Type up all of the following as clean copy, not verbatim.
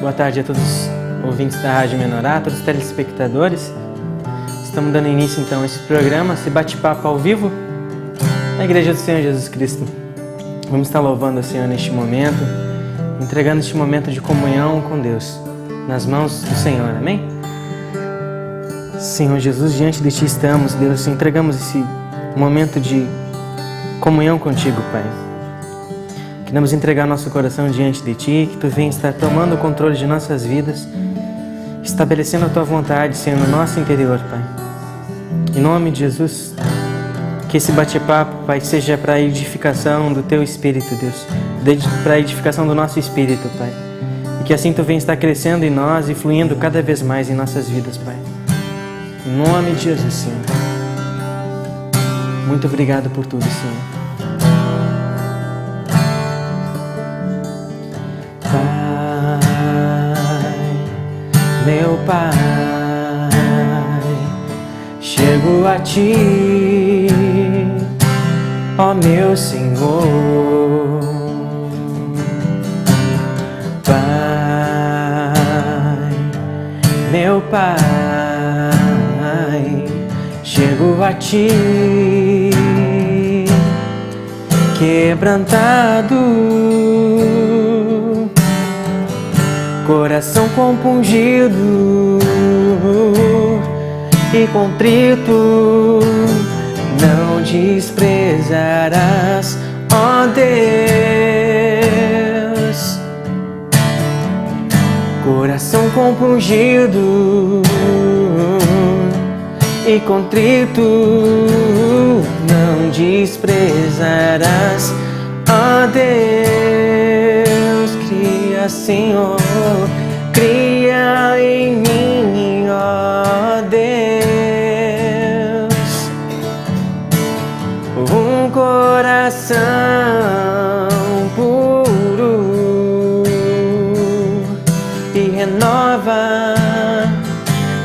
Boa tarde a todos os ouvintes da Rádio Menorá, a todos os telespectadores. Estamos dando início então a esse programa, esse bate-papo ao vivo na Igreja do Senhor Jesus Cristo. Vamos estar louvando o Senhor neste momento, entregando este momento de comunhão com Deus nas mãos do Senhor, amém? Senhor Jesus, diante de Ti estamos, Deus, entregamos esse momento de comunhão contigo, Pai. Queremos entregar nosso coração diante de Ti, que Tu venha estar tomando o controle de nossas vidas, estabelecendo a Tua vontade, Senhor, no nosso interior, Pai. Em nome de Jesus, que esse bate-papo, Pai, seja para a edificação do Teu Espírito, Deus, para a edificação do nosso Espírito, Pai. E que assim Tu venha estar crescendo em nós e fluindo cada vez mais em nossas vidas, Pai. Em nome de Jesus, Senhor. Muito obrigado por tudo, Senhor. Meu Pai, chego a Ti, ó meu Senhor. Pai, meu Pai, chego a Ti, quebrantado, coração compungido e contrito, não desprezarás, ó Deus. Coração compungido e contrito, não desprezarás, ó Deus. Cria, Senhor, cria em mim, ó Deus, um coração puro e renova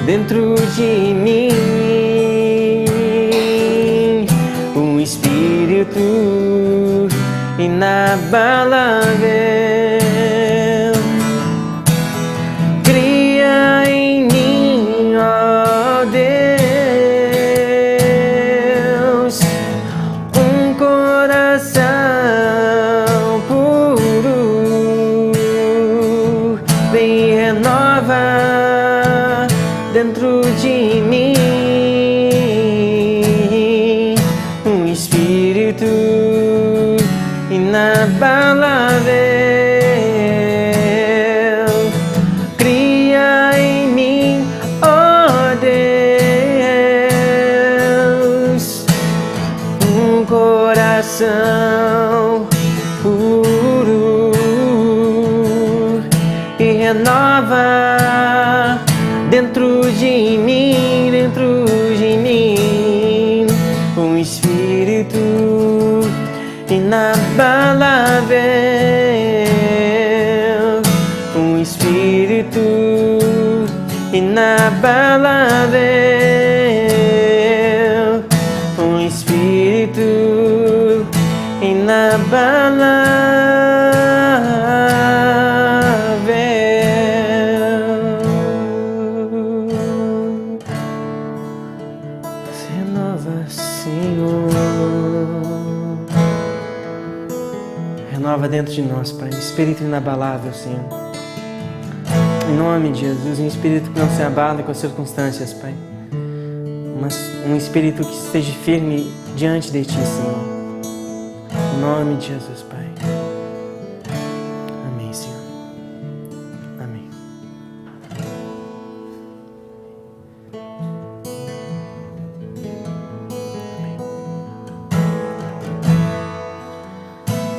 dentro de mim um espírito inabalável. Cria em mim, ó Deus, um coração puro, vem e renova dentro de mim um espírito inabalável. Cria em mim, ó Deus, um coração puro e renova dentro de mim, um espírito inabalável, um espírito inabalável, um espírito inabalável. Renova, Senhor. Renova dentro de nós, Pai, um espírito inabalável, Senhor. Em nome de Jesus, um espírito que não se abala com as circunstâncias, Pai. Mas um espírito que esteja firme diante de Ti, Senhor. Em nome de Jesus, Pai. Amém, Senhor. Amém.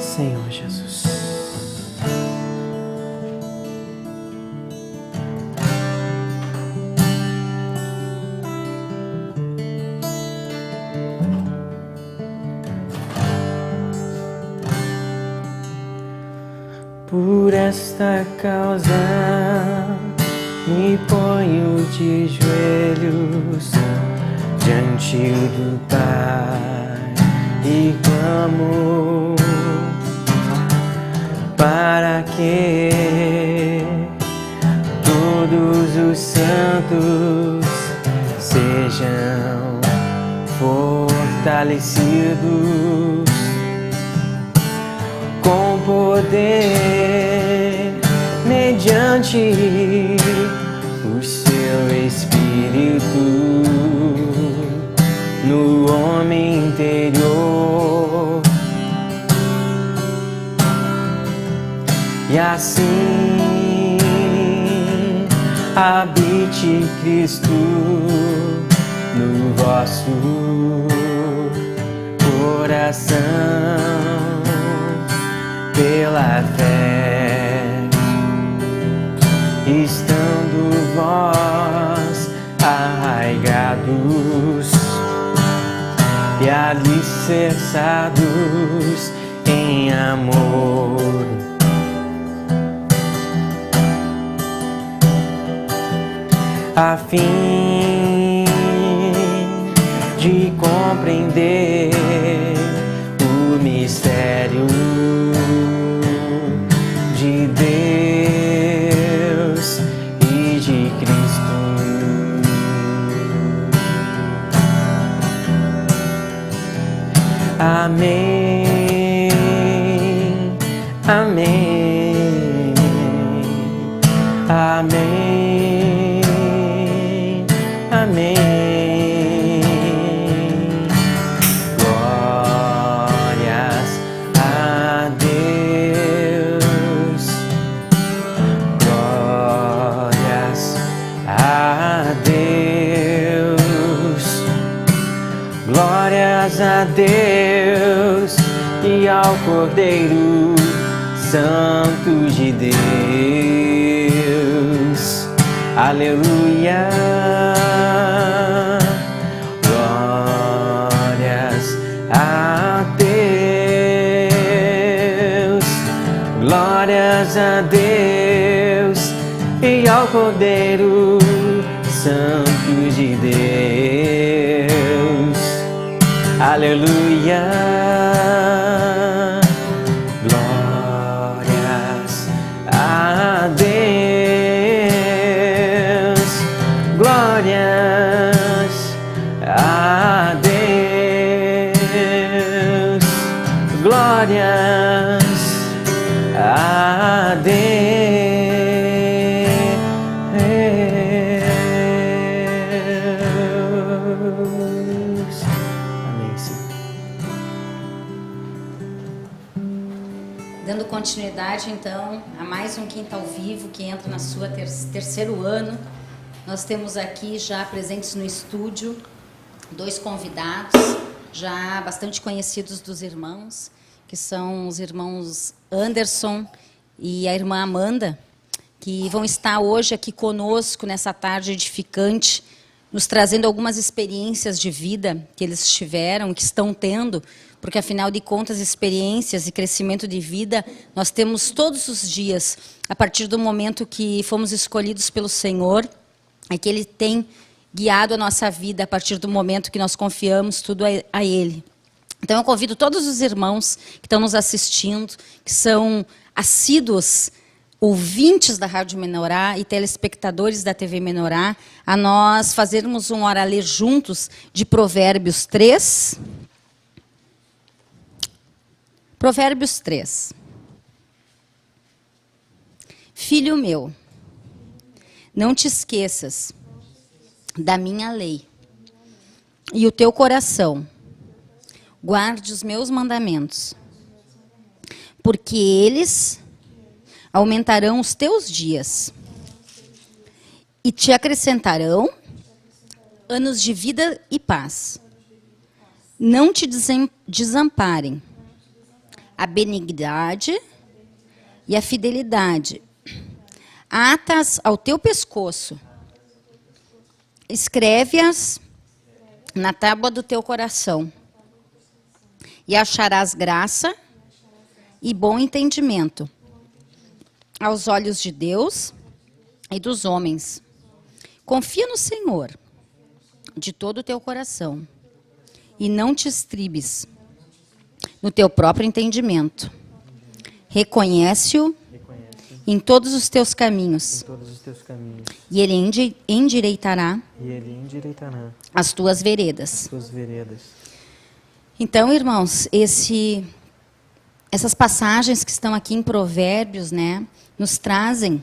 Senhor Jesus. Por esta causa me ponho de joelhos diante do Pai e clamo para que santos sejam fortalecidos com poder mediante o seu Espírito no homem interior. E assim habite Cristo no vosso coração pela fé, estando vós arraigados e alicerçados em amor. A fim de compreender o mistério de Deus e de Cristo. Amém, amém, amém, amém. Glórias a Deus, glórias a Deus, glórias a Deus e ao Cordeiro Santo de Deus. Aleluia. Glórias a Deus, glórias a Deus e ao Cordeiro Santo de Deus. Aleluia. Glórias a Deus, glórias a Deus, glórias a Deus. Amém, Senhor. Dando continuidade, então, a mais um Quinta ao Vivo, que entra na sua terceiro ano. Nós temos aqui já presentes no estúdio 2 convidados, já bastante conhecidos dos irmãos, que são os irmãos Anderson e a irmã Amanda, que vão estar hoje aqui conosco nessa tarde edificante, nos trazendo algumas experiências de vida que eles tiveram, que estão tendo, porque, afinal de contas, experiências e crescimento de vida nós temos todos os dias, a partir do momento que fomos escolhidos pelo Senhor, é que Ele tem guiado a nossa vida a partir do momento que nós confiamos tudo a Ele. Então, eu convido todos os irmãos que estão nos assistindo, que são assíduos ouvintes da Rádio Menorá e telespectadores da TV Menorá, a nós fazermos um oralê juntos de Provérbios 3. Provérbios 3. Filho meu, não te esqueças da minha lei e o teu coração guarde os meus mandamentos, porque eles aumentarão os teus dias e te acrescentarão anos de vida e paz. Não te desamparem a benignidade e a fidelidade. Atas ao teu pescoço, escreve-as na tábua do teu coração, e acharás graça e bom entendimento aos olhos de Deus e dos homens. Confia no Senhor de todo o teu coração e não te estribes no teu próprio entendimento. Reconhece-o em todos os teus caminhos. em todos os teus caminhos. E Ele endireitará E Ele endireitará as tuas as veredas. tuas veredas. Então, irmãos, essas passagens que estão aqui em Provérbios, né, nos trazem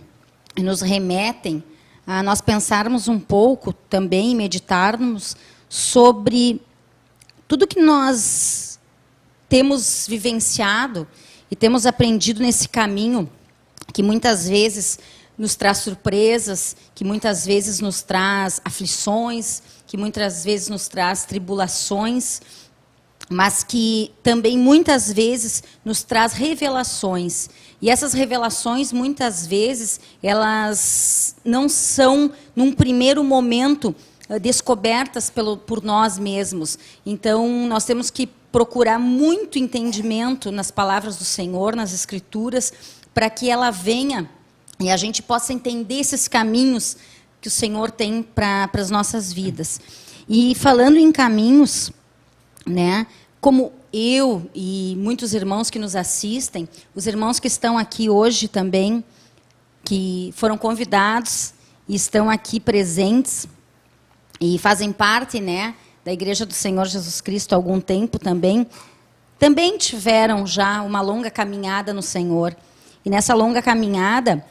e nos remetem a nós pensarmos um pouco também e meditarmos sobre tudo que nós temos vivenciado e temos aprendido nesse caminho, que muitas vezes nos traz surpresas, que muitas vezes nos traz aflições, que muitas vezes nos traz tribulações, mas que também muitas vezes nos traz revelações. E essas revelações, muitas vezes, elas não são, num primeiro momento, descobertas por nós mesmos. Então, nós temos que procurar muito entendimento nas palavras do Senhor, nas Escrituras, para que ela venha e a gente possa entender esses caminhos que o Senhor tem para as nossas vidas. E falando em caminhos, né, como eu e muitos irmãos que nos assistem, os irmãos que estão aqui hoje também, que foram convidados e estão aqui presentes e fazem parte, né, da Igreja do Senhor Jesus Cristo há algum tempo também tiveram já uma longa caminhada no Senhor. E nessa longa caminhada,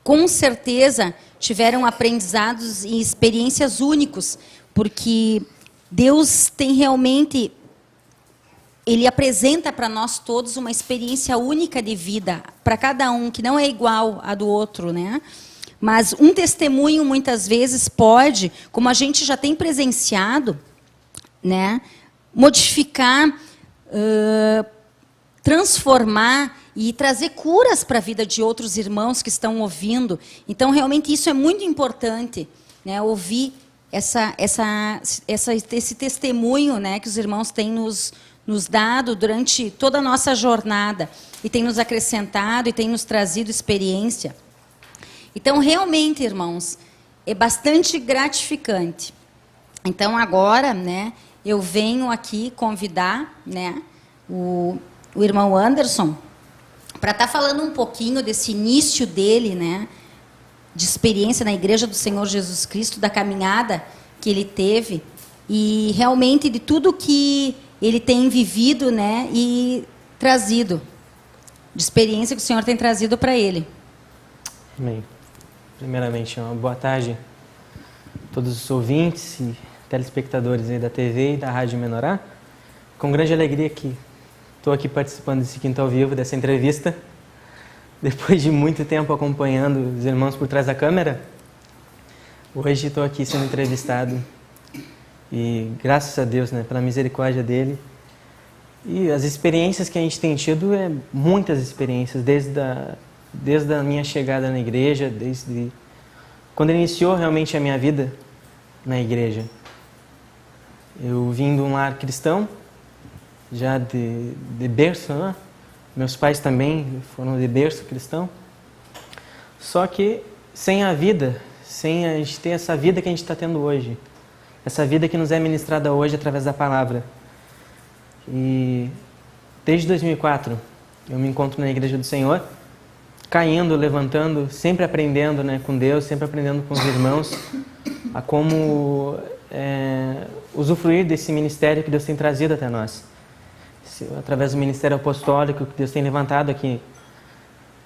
com certeza, tiveram aprendizados e experiências únicos, porque Deus tem realmente, Ele apresenta para nós todos uma experiência única de vida, para cada um, que não é igual a do outro, né? Mas um testemunho, muitas vezes, pode, como a gente já tem presenciado, né, modificar, transformar e trazer curas para a vida de outros irmãos que estão ouvindo. Então, realmente, isso é muito importante, né, ouvir esse testemunho, né, que os irmãos têm nos dado durante toda a nossa jornada e tem nos acrescentado e tem nos trazido experiência. Então, realmente, irmãos, é bastante gratificante. Então, agora, né, eu venho aqui convidar, né, o irmão Anderson para estar falando um pouquinho desse início dele, né, de experiência na Igreja do Senhor Jesus Cristo, da caminhada que ele teve e realmente de tudo que ele tem vivido, né, e trazido, de experiência que o Senhor tem trazido para ele. Amém. Primeiramente, uma boa tarde a todos os ouvintes e telespectadores aí da TV e da Rádio Menorá. Com grande alegria que estou aqui participando desse quinto ao vivo, dessa entrevista. Depois de muito tempo acompanhando os irmãos por trás da câmera, hoje estou aqui sendo entrevistado e graças a Deus, né, pela misericórdia dele. E as experiências que a gente tem tido, muitas experiências, desde a minha chegada na igreja, desde quando iniciou realmente a minha vida na igreja. Eu vim de um lar cristão, já de berço, né? Meus pais também foram de berço cristão. Só que sem a vida, sem a gente ter essa vida que a gente está tendo hoje, essa vida que nos é ministrada hoje através da palavra. E desde 2004 eu me encontro na Igreja do Senhor, caindo, levantando, sempre aprendendo, né, com Deus, sempre aprendendo com os irmãos, a como usufruir desse ministério que Deus tem trazido até nós. Através do ministério apostólico que Deus tem levantado aqui,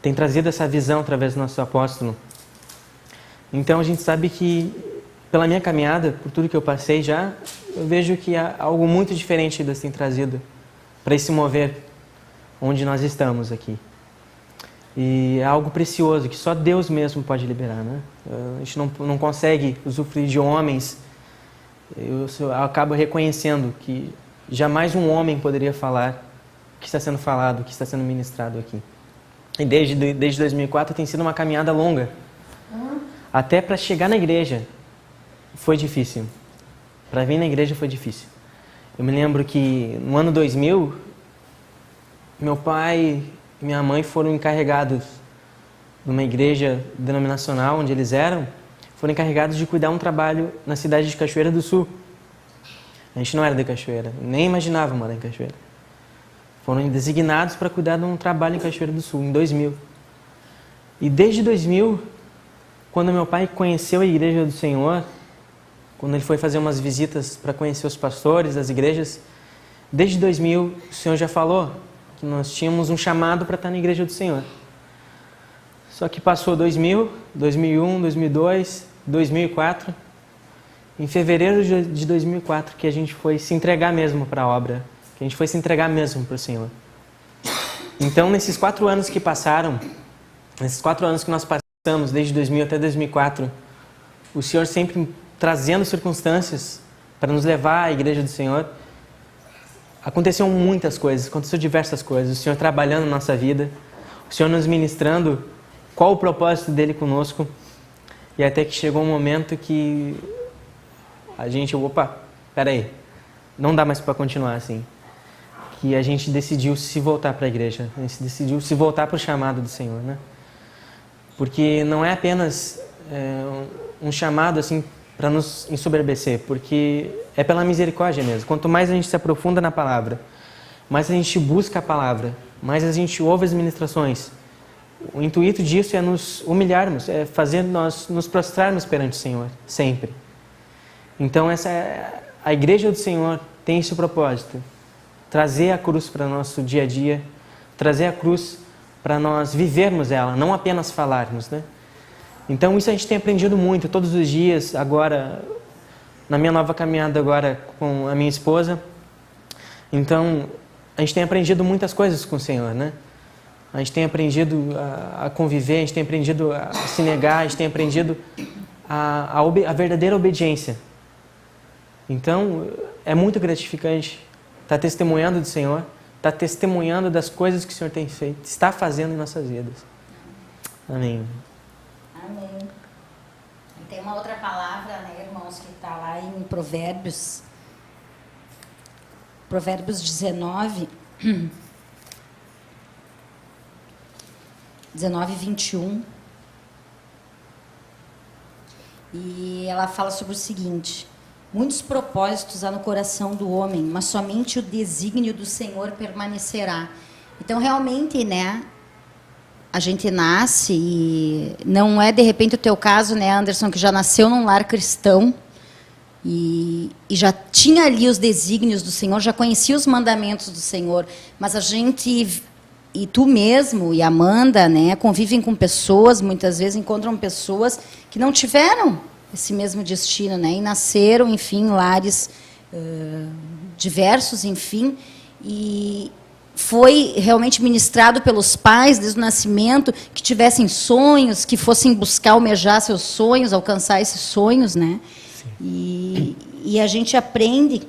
tem trazido essa visão através do nosso apóstolo. Então a gente sabe que, pela minha caminhada, por tudo que eu passei já, eu vejo que há algo muito diferente que Deus tem trazido para esse mover onde nós estamos aqui. E é algo precioso que só Deus mesmo pode liberar, né? A gente não consegue usufruir de homens. Eu acabo reconhecendo que jamais um homem poderia falar o que está sendo falado, o que está sendo ministrado aqui. E desde 2004 tem sido uma caminhada longa. Até para chegar na igreja foi difícil. Para vir na igreja foi difícil. Eu me lembro que no ano 2000, meu pai e minha mãe foram encarregados numa igreja denominacional onde eles eram, foram encarregados de cuidar um trabalho na cidade de Cachoeira do Sul. A gente não era de Cachoeira, nem imaginava morar em Cachoeira. Foram designados para cuidar de um trabalho em Cachoeira do Sul, em 2000. E desde 2000, quando meu pai conheceu a Igreja do Senhor, quando ele foi fazer umas visitas para conhecer os pastores das igrejas, desde 2000 o Senhor já falou que nós tínhamos um chamado para estar na Igreja do Senhor. Só que passou 2000, 2001, 2002, 2004. Em fevereiro de 2004 que a gente foi se entregar mesmo para a obra, que a gente foi se entregar mesmo para o Senhor. Então, nesses 4 anos que passaram, nesses 4 anos que nós passamos, desde 2000 até 2004, o Senhor sempre trazendo circunstâncias para nos levar à Igreja do Senhor, aconteceram muitas coisas, aconteceu diversas coisas. O Senhor trabalhando na nossa vida, o Senhor nos ministrando qual o propósito dele conosco, e até que chegou um momento que a gente, peraí, não dá mais para continuar assim. Que a gente decidiu se voltar para a igreja, a gente decidiu se voltar para o chamado do Senhor, né? Porque não é apenas um chamado assim para nos ensoberbecer, porque é pela misericórdia mesmo. Quanto mais a gente se aprofunda na palavra, mais a gente busca a palavra, mais a gente ouve as ministrações. O intuito disso é nos humilharmos, é fazer nós nos prostrarmos perante o Senhor, sempre. Então a Igreja do Senhor tem esse propósito, trazer a cruz para o nosso dia a dia, trazer a cruz para nós vivermos ela, não apenas falarmos, né? Então isso a gente tem aprendido muito, todos os dias, agora, na minha nova caminhada agora com a minha esposa. Então, a gente tem aprendido muitas coisas com o Senhor, né? A gente tem aprendido a conviver, a gente tem aprendido a se negar, a gente tem aprendido a verdadeira obediência. Então, é muito gratificante estar testemunhando do Senhor, estar testemunhando das coisas que o Senhor tem feito, está fazendo em nossas vidas. Amém. Amém. E tem uma outra palavra, né, irmãos, que está lá em Provérbios. Provérbios 19, 21. E ela fala sobre o seguinte: muitos propósitos há no coração do homem, mas somente o desígnio do Senhor permanecerá. Então, realmente, né, a gente nasce e não é, de repente, o teu caso, né, Anderson, que já nasceu num lar cristão e já tinha ali os desígnios do Senhor, já conhecia os mandamentos do Senhor, mas a gente, e tu mesmo, e Amanda, né, convivem com pessoas, muitas vezes encontram pessoas que não tiveram esse mesmo destino, né, e nasceram, enfim, em lares diversos, enfim, e foi realmente ministrado pelos pais desde o nascimento, que tivessem sonhos, que fossem buscar, almejar seus sonhos, alcançar esses sonhos, né? E a gente aprende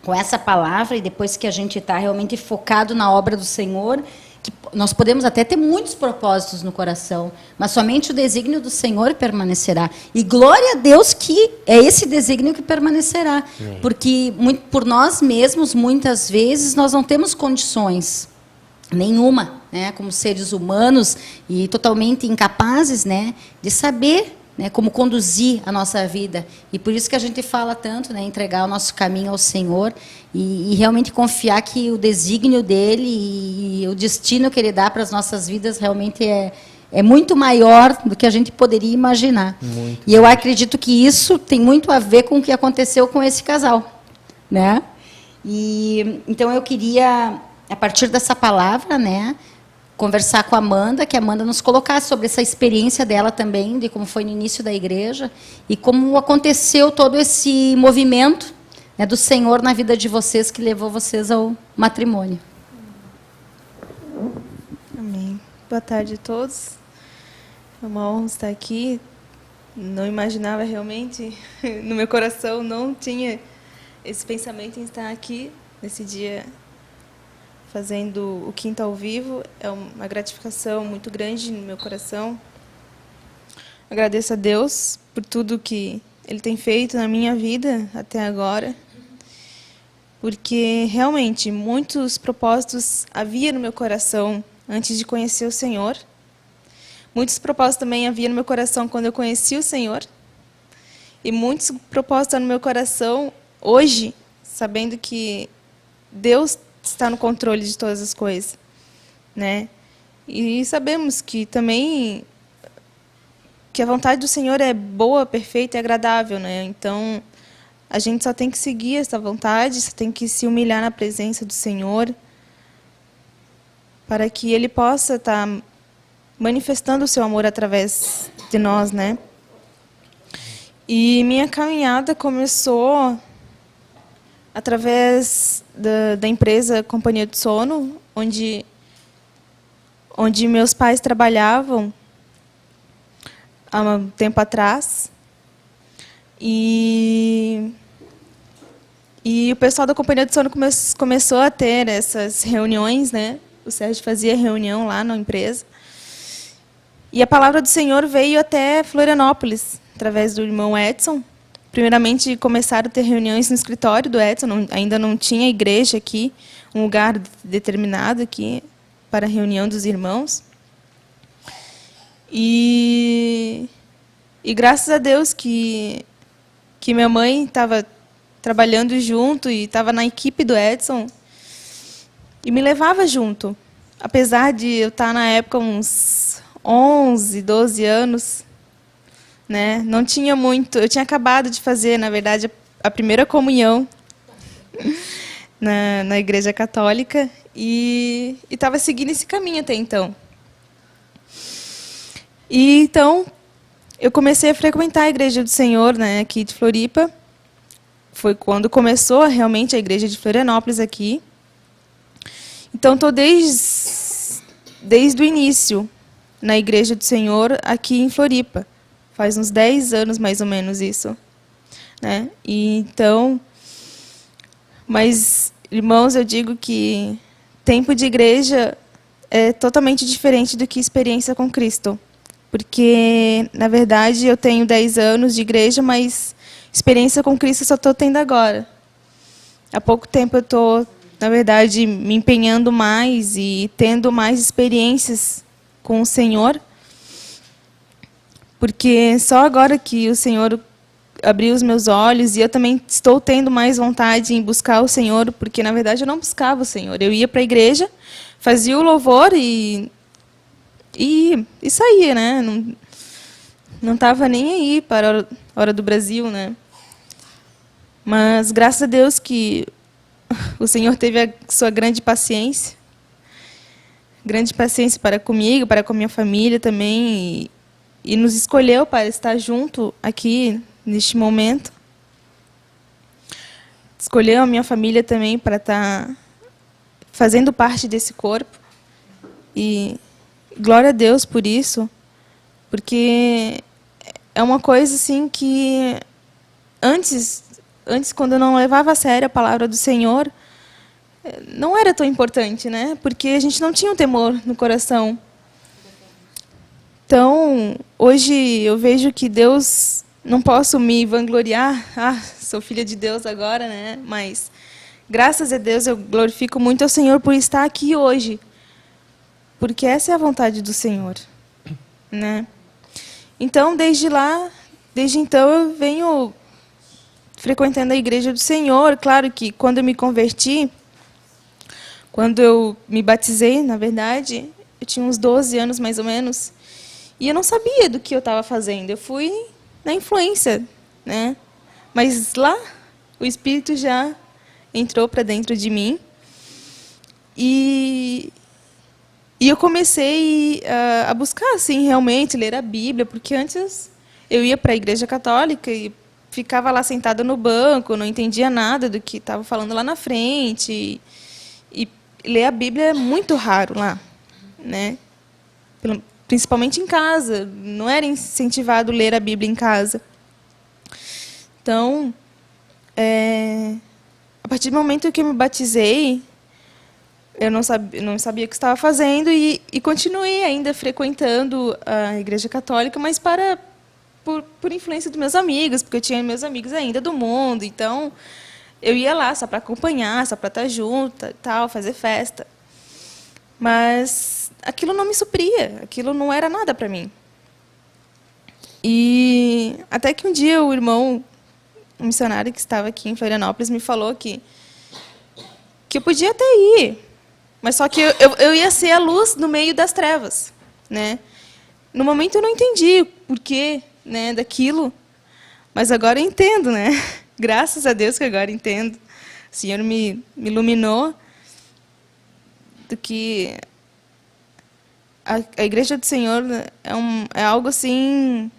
com essa palavra, e depois que a gente está realmente focado na obra do Senhor, que nós podemos até ter muitos propósitos no coração, mas somente o desígnio do Senhor permanecerá. E glória a Deus que é esse desígnio que permanecerá. Sim. Porque por nós mesmos, muitas vezes, nós não temos condições nenhuma, né, como seres humanos, e totalmente incapazes, né, de saber, né, como conduzir a nossa vida. E por isso que a gente fala tanto, né, entregar o nosso caminho ao Senhor e realmente confiar que o desígnio dele e o destino que ele dá para as nossas vidas realmente é muito maior do que a gente poderia imaginar. Muito. E eu acredito que isso tem muito a ver com o que aconteceu com esse casal, né? E então eu queria, a partir dessa palavra, né, conversar com a Amanda, que a Amanda nos colocasse sobre essa experiência dela também, de como foi no início da igreja e como aconteceu todo esse movimento, né, do Senhor na vida de vocês, que levou vocês ao matrimônio. Amém. Boa tarde a todos. É uma honra estar aqui. Não imaginava realmente, no meu coração não tinha esse pensamento em estar aqui nesse dia fazendo o Quinta ao Vivo. É uma gratificação muito grande no meu coração. Agradeço a Deus por tudo que Ele tem feito na minha vida até agora, porque realmente muitos propósitos havia no meu coração antes de conhecer o Senhor. Muitos propósitos também havia no meu coração quando eu conheci o Senhor. E muitos propósitos no meu coração hoje, sabendo que Deus está no controle de todas as coisas, né? E sabemos que também que a vontade do Senhor é boa, perfeita e agradável, né? Então, a gente só tem que seguir essa vontade, só tem que se humilhar na presença do Senhor, para que Ele possa estar manifestando o seu amor através de nós, né? E minha caminhada começou através da empresa Companhia de Sono, onde meus pais trabalhavam há um tempo atrás. E o pessoal da Companhia de Sono começou a ter essas reuniões, né? O Sérgio fazia reunião lá na empresa. E a palavra do Senhor veio até Florianópolis, através do irmão Edson. Primeiramente, começaram a ter reuniões no escritório do Edson, ainda não tinha igreja aqui, um lugar determinado aqui para a reunião dos irmãos. E graças a Deus que minha mãe estava trabalhando junto e estava na equipe do Edson e me levava junto. Apesar de eu estar, na época, uns 11, 12 anos, né? Não tinha muito. Eu tinha acabado de fazer, na verdade, a primeira comunhão na Igreja Católica e estava seguindo esse caminho até então. E então eu comecei a frequentar a Igreja do Senhor, né, aqui de Floripa. Foi quando começou realmente a Igreja de Florianópolis aqui. Então estou desde o início na Igreja do Senhor aqui em Floripa. Faz uns 10 anos, mais ou menos, isso, né? E então, mas, irmãos, eu digo que tempo de igreja é totalmente diferente do que experiência com Cristo. Porque, na verdade, eu tenho 10 anos de igreja, mas experiência com Cristo eu só estou tendo agora. Há pouco tempo eu estou, na verdade, me empenhando mais e tendo mais experiências com o Senhor. Porque só agora que o Senhor abriu os meus olhos e eu também estou tendo mais vontade em buscar o Senhor, porque, na verdade, eu não buscava o Senhor. Eu ia para a igreja, fazia o louvor e saía, né? Não estava nem aí para a hora do Brasil, né? Mas, graças a Deus, que o Senhor teve a sua grande paciência para comigo, para com a minha família também, e nos escolheu para estar junto aqui, neste momento. Escolheu a minha família também para estar fazendo parte desse corpo. E glória a Deus por isso, porque é uma coisa assim que antes quando eu não levava a sério a palavra do Senhor, não era tão importante, né? Porque a gente não tinha um temor no coração. Então, hoje eu vejo que Deus, não posso me vangloriar, sou filha de Deus agora, né? Mas, graças a Deus, eu glorifico muito ao Senhor por estar aqui hoje, porque essa é a vontade do Senhor, né? Então, desde então, eu venho frequentando a Igreja do Senhor. Claro que quando eu me converti, quando eu me batizei, na verdade, eu tinha uns 12 anos, mais ou menos, e eu não sabia do que eu estava fazendo. Eu fui na influência, né? Mas lá, o Espírito já entrou para dentro de mim. E eu comecei a buscar, assim, realmente, ler a Bíblia, porque antes eu ia para a Igreja Católica e ficava lá sentada no banco, não entendia nada do que estava falando lá na frente. E ler a Bíblia é muito raro lá, né? Principalmente em casa. Não era incentivado ler a Bíblia em casa. Então, a partir do momento que eu me batizei, eu não sabia o que estava fazendo e continuei ainda frequentando a Igreja Católica, mas por influência dos meus amigos, porque eu tinha meus amigos ainda do mundo. Então, eu ia lá só para acompanhar, só para estar junto, tal, fazer festa. Mas aquilo não me supria, aquilo não era nada para mim. E até que um dia o irmão, um missionário que estava aqui em Florianópolis, me falou que eu podia até ir, mas só que eu ia ser a luz no meio das trevas, né? no momento eu não entendi o porquê, né, daquilo, mas agora eu entendo, né? Graças a Deus que agora entendo. O Senhor me iluminou do que a Igreja do Senhor é algo assim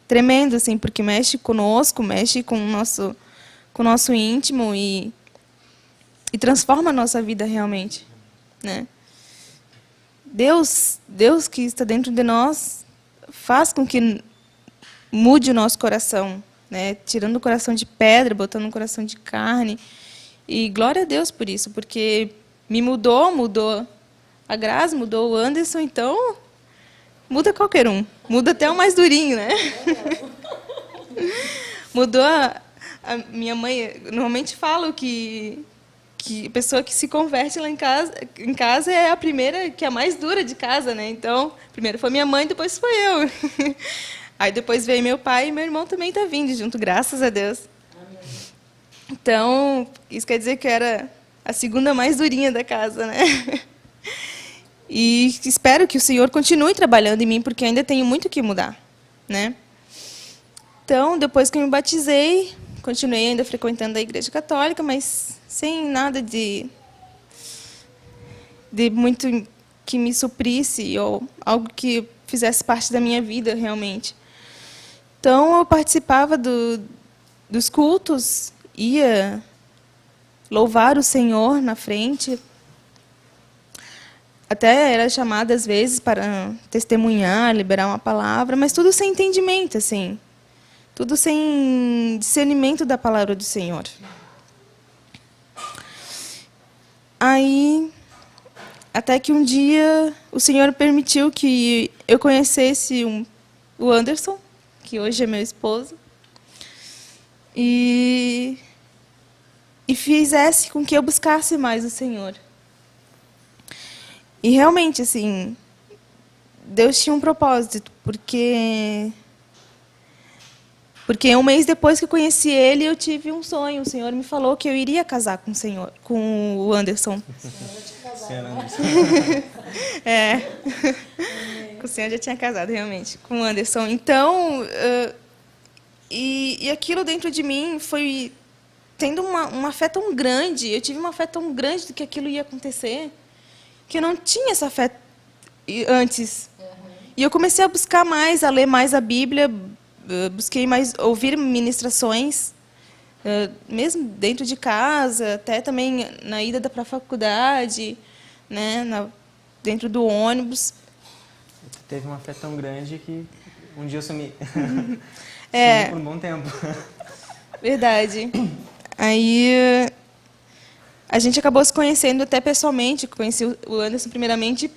tremendo, assim, porque mexe conosco, mexe com o nosso íntimo e transforma a nossa vida realmente, né? Deus que está dentro de nós faz com que mude o nosso coração, né? Tirando o coração de pedra, botando um coração de carne. E glória a Deus por isso, porque me mudou a Grazi, mudou o Anderson, então muda qualquer um. Muda até o mais durinho, né? Mudou a minha mãe. Normalmente falo que a pessoa que se converte lá em casa é a primeira, que é a mais dura de casa, né? Então, primeiro foi minha mãe, depois foi eu. Aí depois veio meu pai e meu irmão também está vindo junto, graças a Deus. Então, isso quer dizer que eu era a segunda mais durinha da casa, né? E espero que o Senhor continue trabalhando em mim, porque ainda tenho muito que mudar, né? Então, depois que eu me batizei, continuei ainda frequentando a Igreja Católica, mas sem nada de muito que me suprisse ou algo que fizesse parte da minha vida realmente. Então, eu participava dos cultos, ia louvar o Senhor na frente. Até era chamada, às vezes, para testemunhar, liberar uma palavra, mas tudo sem entendimento, assim. Tudo sem discernimento da palavra do Senhor. Aí, até que um dia, o Senhor permitiu que eu conhecesse o Anderson, que hoje é meu esposo, e fizesse com que eu buscasse mais o Senhor. E realmente, assim, Deus tinha um propósito, porque um mês depois que eu conheci ele, eu tive um sonho. O Senhor me falou que eu iria casar com o Anderson. É. O Senhor já tinha casado, realmente, com o Anderson. Então, e aquilo dentro de mim foi tendo uma fé tão grande. Eu tive uma fé tão grande de que aquilo ia acontecer, que eu não tinha essa fé antes. E eu comecei a buscar mais, a ler mais a Bíblia, busquei mais ouvir ministrações, mesmo dentro de casa, até também na ida para a faculdade, né, dentro do ônibus. Teve uma fé tão grande que um dia eu sumi. Sumi por um bom tempo. Verdade. Aí a gente acabou se conhecendo até pessoalmente. Conheci o Anderson primeiramente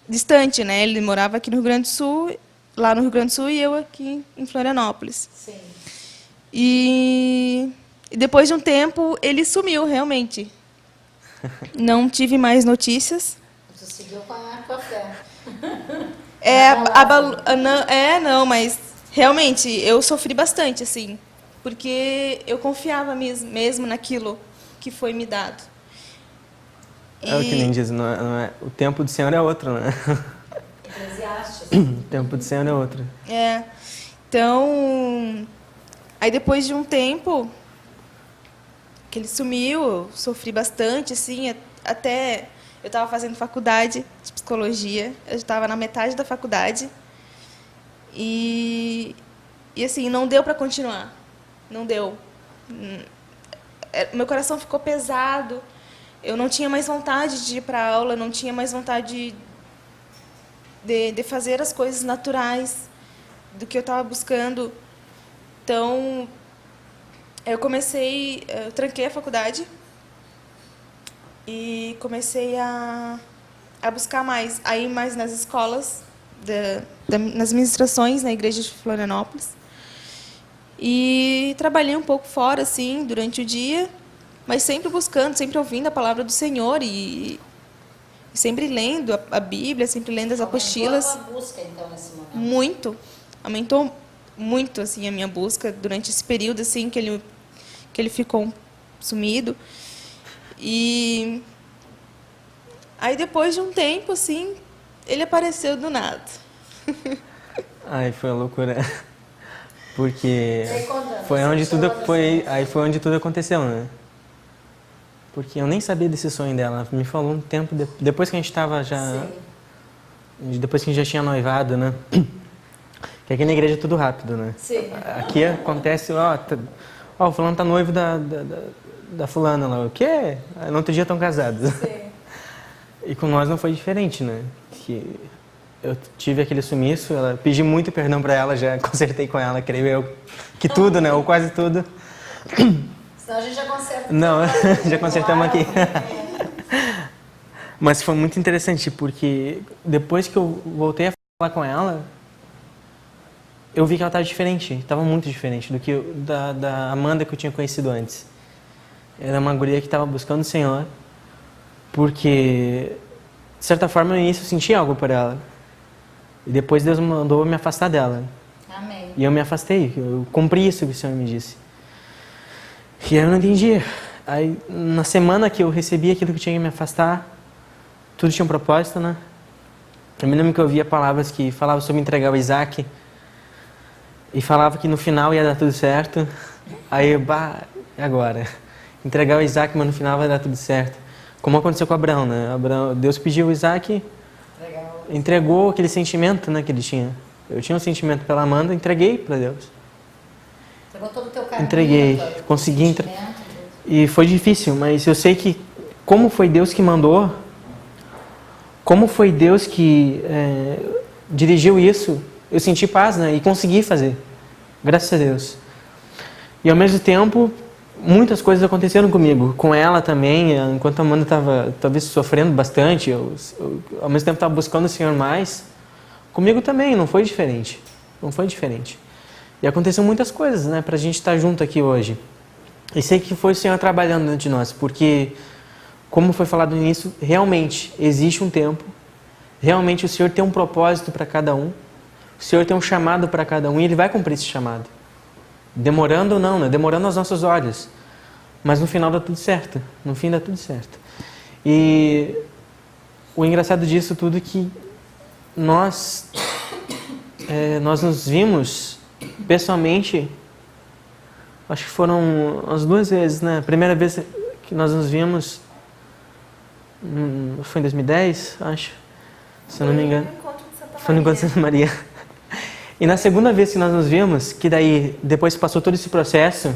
distante, né? Ele morava aqui no Rio Grande do Sul, lá no Rio Grande do Sul, e eu aqui em Florianópolis. Sim. E depois de um tempo, ele sumiu, realmente. Não tive mais notícias. Você seguiu com a fé. Não, mas realmente eu sofri bastante, assim, porque eu confiava mesmo naquilo que foi me dado. É o que nem diz, não é, o tempo do Senhor é outro, né? Eclesiastes. O tempo do Senhor é outro. Então, aí depois de um tempo que ele sumiu, eu sofri bastante, assim, até eu estava fazendo faculdade de psicologia, eu estava na metade da faculdade e assim, não deu para continuar, não deu. Meu coração ficou pesado, eu não tinha mais vontade de ir para a aula, não tinha mais vontade de fazer as coisas naturais do que eu estava buscando. Então, eu tranquei a faculdade e comecei a buscar mais, a ir mais nas escolas, nas ministrações na igreja de Florianópolis. E trabalhei um pouco fora, assim, durante o dia, mas sempre buscando, sempre ouvindo a palavra do Senhor e sempre lendo a Bíblia, sempre lendo as apostilas. Aumentou a busca, então, nesse momento? Muito. Aumentou muito, assim, a minha busca durante esse período, assim, que ele ficou sumido. E aí, depois de um tempo, assim, ele apareceu do nada. Ai, foi uma loucura. Porque foi onde tudo foi, aí foi onde tudo aconteceu, né? Porque eu nem sabia desse sonho dela. Ela me falou um tempo depois que a gente estava já, depois que a gente já tinha noivado, né? Que aqui na igreja é tudo rápido, né? Sim. Aqui acontece, o fulano tá noivo da fulana lá. O quê? No outro dia estão casados. Sim. E com nós não foi diferente, né? Que eu tive aquele sumiço, pedi muito perdão pra ela, já consertei com ela, creio eu, que tudo, né? Ou quase tudo. Senão a gente já conserta. Não, já consertamos aqui. Mas foi muito interessante, porque depois que eu voltei a falar com ela, eu vi que ela estava diferente, estava muito diferente do que da Amanda que eu tinha conhecido antes. Era uma guria que estava buscando o Senhor, porque, de certa forma, no início eu senti algo por ela. E depois Deus mandou me afastar dela. Amém. E eu me afastei, eu cumpri isso que o Senhor me disse. E aí eu não entendi. Aí, na semana que eu recebi aquilo que tinha que me afastar, tudo tinha um propósito, né? Eu me lembro que eu ouvia palavras que falavam sobre entregar o Isaac, e falava que no final ia dar tudo certo. Aí eu, agora? Entregar o Isaac, mas no final vai dar tudo certo. Como aconteceu com Abraão, né? Deus pediu o Isaac, entregou aquele sentimento, né, que ele tinha. Eu tinha um sentimento pela Amanda, entreguei para Deus. Entregou todo o teu caminho. Entreguei, consegui e foi difícil, mas eu sei que como foi Deus que mandou, como foi Deus que dirigiu isso, eu senti paz, né? E consegui fazer, graças a Deus. E ao mesmo tempo, muitas coisas aconteceram comigo, com ela também, enquanto a Amanda estava talvez sofrendo bastante, eu ao mesmo tempo estava buscando o Senhor mais, comigo também, não foi diferente, não foi diferente. E aconteceu muitas coisas, né, pra gente estar junto aqui hoje. E sei que foi o Senhor trabalhando dentro de nós, porque, como foi falado no início, realmente existe um tempo, realmente o Senhor tem um propósito para cada um, o Senhor tem um chamado para cada um e Ele vai cumprir esse chamado. Demorando ou não, né? Demorando aos nossos olhos. Mas no final dá tudo certo. No fim dá tudo certo. E o engraçado disso tudo é que nós nos vimos pessoalmente, acho que foram as 2 vezes, né? A primeira vez que nós nos vimos foi em 2010, acho, se eu não me engano. Foi no encontro de Santa Maria. E na segunda vez que nós nos vimos, que daí depois passou todo esse processo,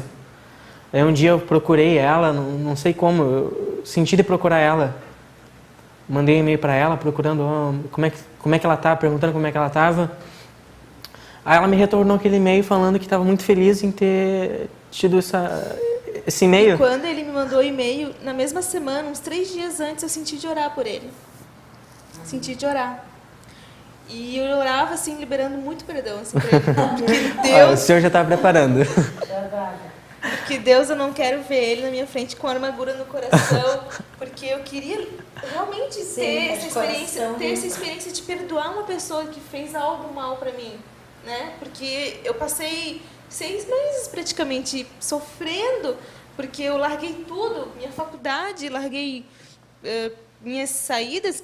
aí um dia eu procurei ela, não sei como, eu senti de procurar ela. Mandei um e-mail para ela procurando como é que ela estava, perguntando como é que ela estava. Aí ela me retornou aquele e-mail falando que estava muito feliz em ter tido esse e-mail. E quando ele me mandou o e-mail, na mesma semana, uns 3 dias antes, eu senti de orar por ele. Senti de orar. E eu orava, assim, liberando muito perdão, assim, pra ele. Porque Deus... o Senhor já estava preparando. Porque Deus, eu não quero ver ele na minha frente com amargura no coração, porque eu queria realmente ter essa experiência de perdoar uma pessoa que fez algo mal para mim, né? Porque eu passei 6 meses praticamente sofrendo, porque eu larguei tudo, minha faculdade, larguei minhas saídas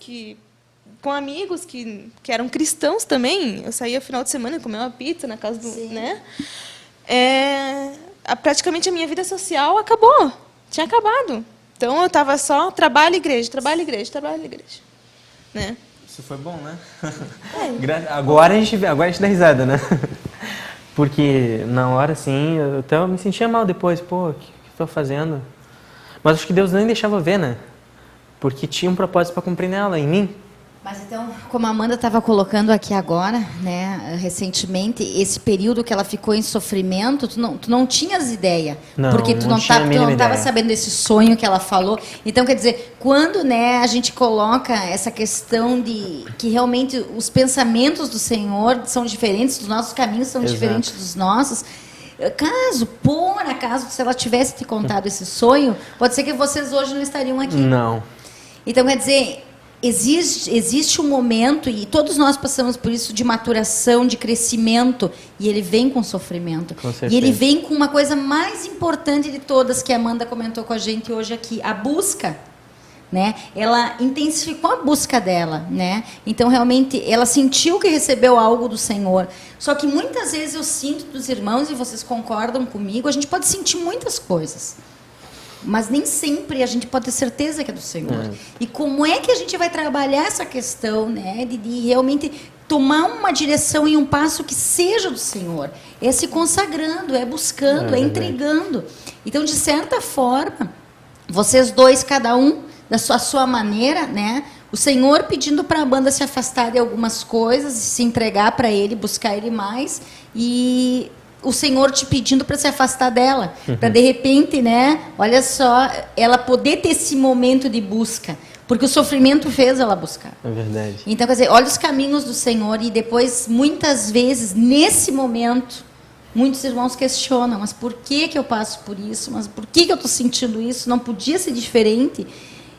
com amigos que eram cristãos também. Eu saía no final de semana comer uma pizza na casa do... Sim. né? Praticamente a minha vida social acabou. Tinha acabado. Então, eu estava só trabalho, igreja, trabalho, igreja, trabalho, igreja. Né? Isso foi bom, né? Agora a gente dá risada, né? Porque na hora, assim, eu até me sentia mal depois. Pô, o que estou fazendo? Mas acho que Deus nem deixava ver, né? Porque tinha um propósito para cumprir nela, em mim. Mas então, como a Amanda estava colocando aqui agora, né, recentemente, esse período que ela ficou em sofrimento, tu não tinhas ideia, não, porque tu não estava sabendo desse sonho que ela falou. Então, quer dizer, quando, né, a gente coloca essa questão de que realmente os pensamentos do Senhor são diferentes, os nossos caminhos são diferentes dos nossos. Por acaso, se ela tivesse te contado esse sonho, pode ser que vocês hoje não estariam aqui. Não. Então, quer dizer, existe um momento, e todos nós passamos por isso, de maturação, de crescimento, e ele vem com sofrimento. Com certeza. E ele vem com uma coisa mais importante de todas, que a Amanda comentou com a gente hoje aqui, a busca. né? Ela intensificou a busca dela, né? Então, realmente, ela sentiu que recebeu algo do Senhor. Só que muitas vezes eu sinto dos irmãos, e vocês concordam comigo, a gente pode sentir muitas coisas, mas nem sempre a gente pode ter certeza que é do Senhor. E como é que a gente vai trabalhar essa questão, né, de realmente tomar uma direção e um passo que seja do Senhor? É se consagrando, é buscando, é entregando. Então, de certa forma, vocês dois, cada um da sua maneira, né? O Senhor pedindo para a banda se afastar de algumas coisas, se entregar para Ele, buscar Ele mais, e o Senhor te pedindo para se afastar dela, para de repente, né? Olha só, ela poder ter esse momento de busca, porque o sofrimento fez ela buscar. É verdade. Então, quer dizer, olha os caminhos do Senhor, e depois, muitas vezes, nesse momento, muitos irmãos questionam, mas por que eu passo por isso? Mas por que eu estou sentindo isso? Não podia ser diferente?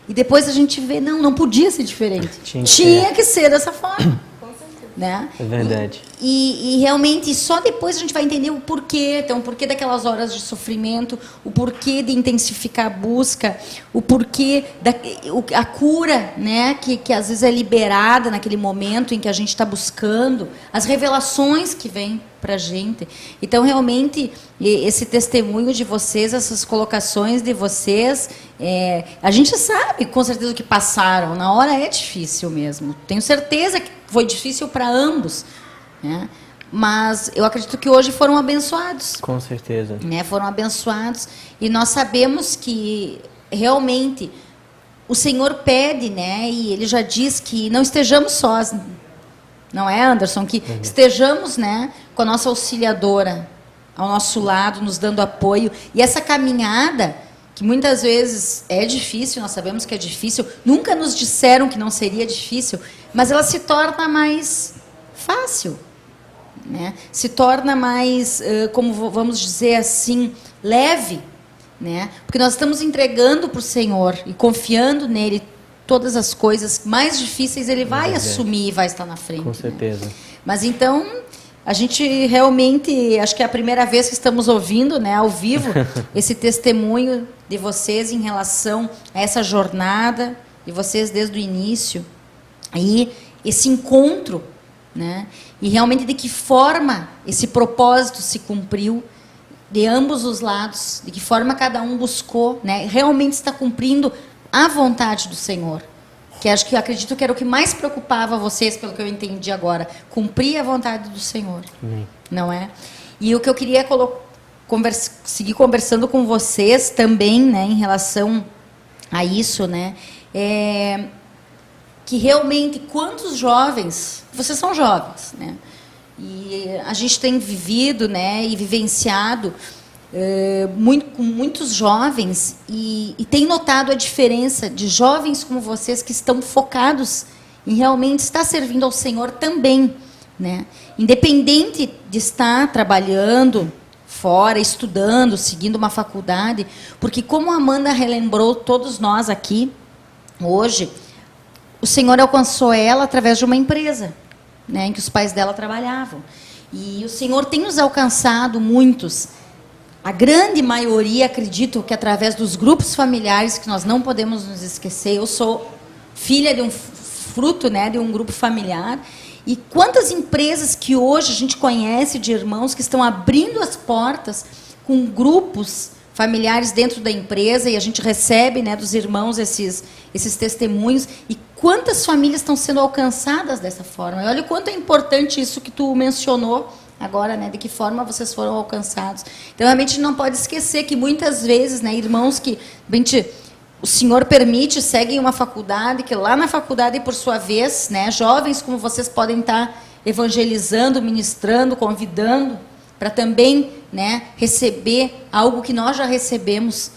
E depois a gente vê, não podia ser diferente. Tinha que ser dessa forma. Né? É verdade. E realmente, só depois a gente vai entender o porquê. Então, o porquê daquelas horas de sofrimento, o porquê de intensificar a busca, o porquê a cura, né? Que às vezes é liberada naquele momento em que a gente está buscando, as revelações que vêm para a gente. Então, realmente, esse testemunho de vocês, essas colocações de vocês, a gente sabe com certeza o que passaram. Na hora é difícil mesmo. Tenho certeza que foi difícil para ambos, né? Mas eu acredito que hoje foram abençoados. Com certeza. Né? Foram abençoados. E nós sabemos que realmente o Senhor pede, né? E Ele já diz que não estejamos sós. Não é, Anderson? Que estejamos, né, com a nossa auxiliadora ao nosso lado, nos dando apoio. E essa caminhada, que muitas vezes é difícil, nós sabemos que é difícil, nunca nos disseram que não seria difícil, mas ela se torna mais fácil, né? Se torna mais, como vamos dizer assim, leve, né? Porque nós estamos entregando para o Senhor e confiando nele todas as coisas mais difíceis, Ele vai assumir e vai estar na frente. Com certeza. Né? Mas então, a gente realmente, acho que é a primeira vez que estamos ouvindo, né, ao vivo, esse testemunho de vocês em relação a essa jornada, de vocês desde o início, e esse encontro, né, e realmente de que forma esse propósito se cumpriu, de ambos os lados, de que forma cada um buscou, né, realmente está cumprindo a vontade do Senhor, que acho que eu acredito que era o que mais preocupava vocês, pelo que eu entendi agora, cumprir a vontade do Senhor. Não é? E o que eu queria seguir conversando com vocês também, né, em relação a isso, né, que realmente quantos jovens, vocês são jovens, né, e a gente tem vivido, né, e vivenciado com muitos jovens e tem notado a diferença de jovens como vocês que estão focados em realmente estar servindo ao Senhor também, né? Independente de estar trabalhando fora, estudando, seguindo uma faculdade, porque como a Amanda relembrou todos nós aqui hoje, o Senhor alcançou ela através de uma empresa, né, em que os pais dela trabalhavam, e o Senhor tem nos alcançado muitos. A grande maioria, acredito que através dos grupos familiares, que nós não podemos nos esquecer. Eu sou filha de um fruto, né, de um grupo familiar. E quantas empresas que hoje a gente conhece de irmãos que estão abrindo as portas com grupos familiares dentro da empresa, e a gente recebe, né, dos irmãos esses testemunhos. E quantas famílias estão sendo alcançadas dessa forma. E olha o quanto é importante isso que tu mencionou agora, né, de que forma vocês foram alcançados. Então, realmente, não pode esquecer que muitas vezes, né, irmãos que o Senhor permite, seguem uma faculdade, que lá na faculdade, por sua vez, né, jovens como vocês podem estar evangelizando, ministrando, convidando, para também, né, receber algo que nós já recebemos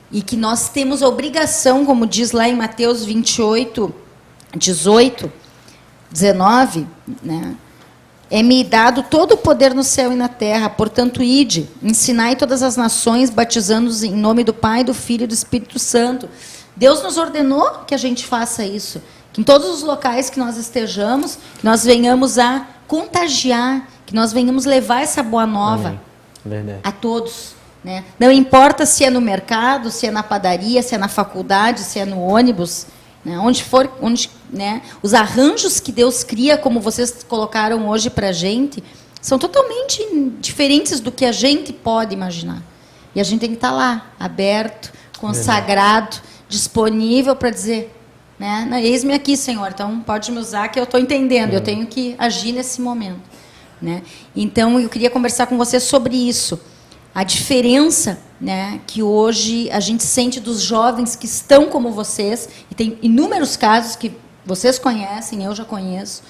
e que nós temos obrigação, como diz lá em Mateus 28, 18, 19, né, é-me dado todo o poder no céu e na terra, portanto, ide, ensinai todas as nações, batizando-os em nome do Pai, do Filho e do Espírito Santo. Deus nos ordenou que a gente faça isso, que em todos os locais que nós estejamos, nós venhamos a contagiar, que nós venhamos levar essa boa nova a todos, né? Não importa se é no mercado, se é na padaria, se é na faculdade, se é no ônibus, né? Onde for, né? Os arranjos que Deus cria, como vocês colocaram hoje para a gente, são totalmente diferentes do que a gente pode imaginar. E a gente tem que estar lá, aberto, consagrado, disponível para dizer, né? Eis-me aqui, Senhor, então pode me usar que eu estou entendendo, eu tenho que agir nesse momento, né? Então, eu queria conversar com você sobre isso. A diferença, né, que hoje a gente sente dos jovens que estão como vocês, e tem inúmeros casos que vocês conhecem, eu já conheço,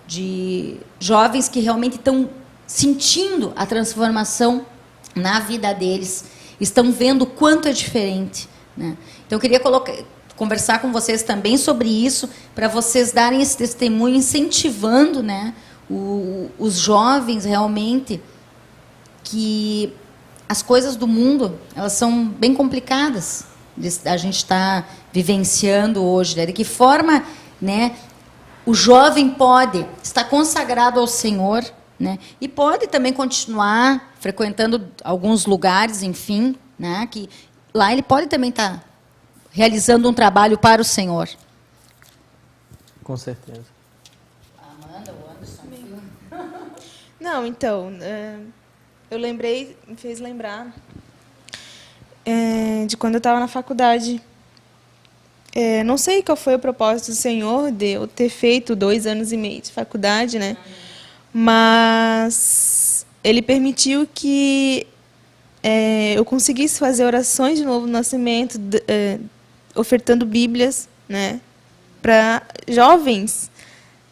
de jovens que realmente estão sentindo a transformação na vida deles, estão vendo o quanto é diferente, né? Então, eu queria conversar com vocês também sobre isso, para vocês darem esse testemunho, incentivando, né, os jovens realmente, que as coisas do mundo, elas são bem complicadas, a gente está vivenciando hoje, né? De que forma, né, o jovem pode estar consagrado ao Senhor, né, e pode também continuar frequentando alguns lugares, enfim, né, que lá ele pode também estar realizando um trabalho para o Senhor. Com certeza. Amanda, o Anderson. Não, então, eu lembrei, me fez lembrar de quando eu estava na faculdade. Não sei qual foi o propósito do Senhor de eu ter feito 2 anos e meio de faculdade, né? Mas Ele permitiu que eu conseguisse fazer orações de novo nascimento, ofertando Bíblias, né, para jovens,